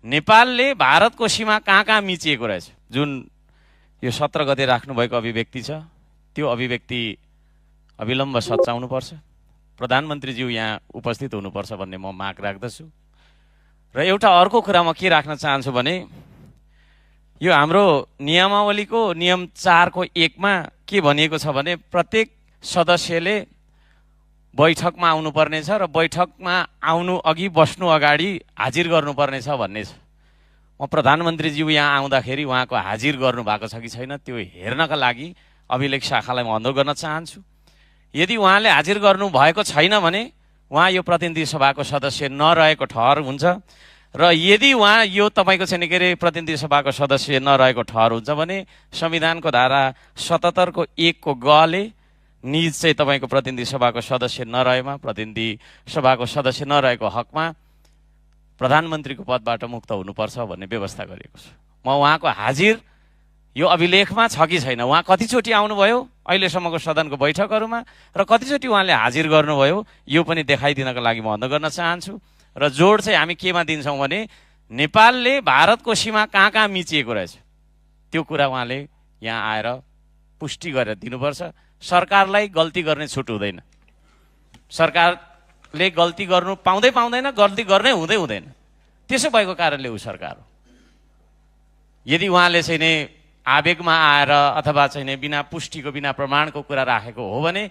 नेपालले भारतको सीमा कहाँ कहाँ मिचिएको रहेछ। जुन यो 17 गते राख्नुभएको अभिव्यक्ति छ, त्यो अभिव्यक्ति अविलम्ब सच्याउनुपर्छ। प्रधानमन्त्रीज्यू यहाँ उपस्थित हुनुपर्छ भन्ने म माग राख्दछु। र एउटा अर्को कुरा म के राख्न चाहन्छु भने, यो हाम्रो नियमावलीको नियम 4 को 1 मा के भनिएको छ भने प्रत्येक सदस्यले बैठकमा आउनुपर्ने छ र बैठकमा आउनु अघि बस्नु अगाडि हाजिर गर्नुपर्ने छ भन्ने छ। म प्रधानमन्त्रीज्यू यहाँ आउँदाखेरि उहाँको हाजिर गर्नु भएको छ कि छैन त्यो हेर्नका लागि अभिलेख शाखालाई म अनुरोध गर्न चाहन्छु। यदि उहाँले हाजिर गर्नु भएको छैन भने उहाँ यो प्रतिनिधि सभाको सदस्य नरहेको ठहर हुन्छ र यदि उहाँ यो तपाईँको चाहिँ के अरे प्रतिनिधि सभाको सदस्य नरहेको ठहर हुन्छ भने संविधानको धारा 77 को 1 को ग ले निज चाहिँ तपाईँको प्रतिनिधि सभाको सदस्य नरहेमा प्रतिनिधि सभाको सदस्य नरहेको हकमा प्रधानमन्त्रीको पदबाट मुक्त हुनुपर्छ भन्ने व्यवस्था गरिएको छ। म उहाँको हाजिर यो अभिलेखमा छ कि छैन, उहाँ कतिचोटि आउनुभयो अहिलेसम्मको सदनको बैठकहरूमा र कतिचोटि उहाँले हाजिर गर्नुभयो यो पनि देखाइदिनको लागि म अनुरोध गर्न चाहन्छु। र जोड चाहिँ हामी केमा दिन्छौँ भने नेपालले भारतको सीमा कहाँ कहाँ मिचिएको रहेछ त्यो कुरा उहाँले यहाँ आएर पुष्टि गरेर दिनुपर्छ। सरकारलाई गल्ती गर्ने छुट हुँदैन, सरकारले गल्ती गर्नु पाउँदैन, गल्ती गर्नै हुँदैन। त्यसो भएको कारणले ऊ सरकार हो। यदि उहाँले चाहिँ आवेगमा आएर अथवा चाहिँ बिना पुष्टिको बिना प्रमाणको कुरा राखेको हो भने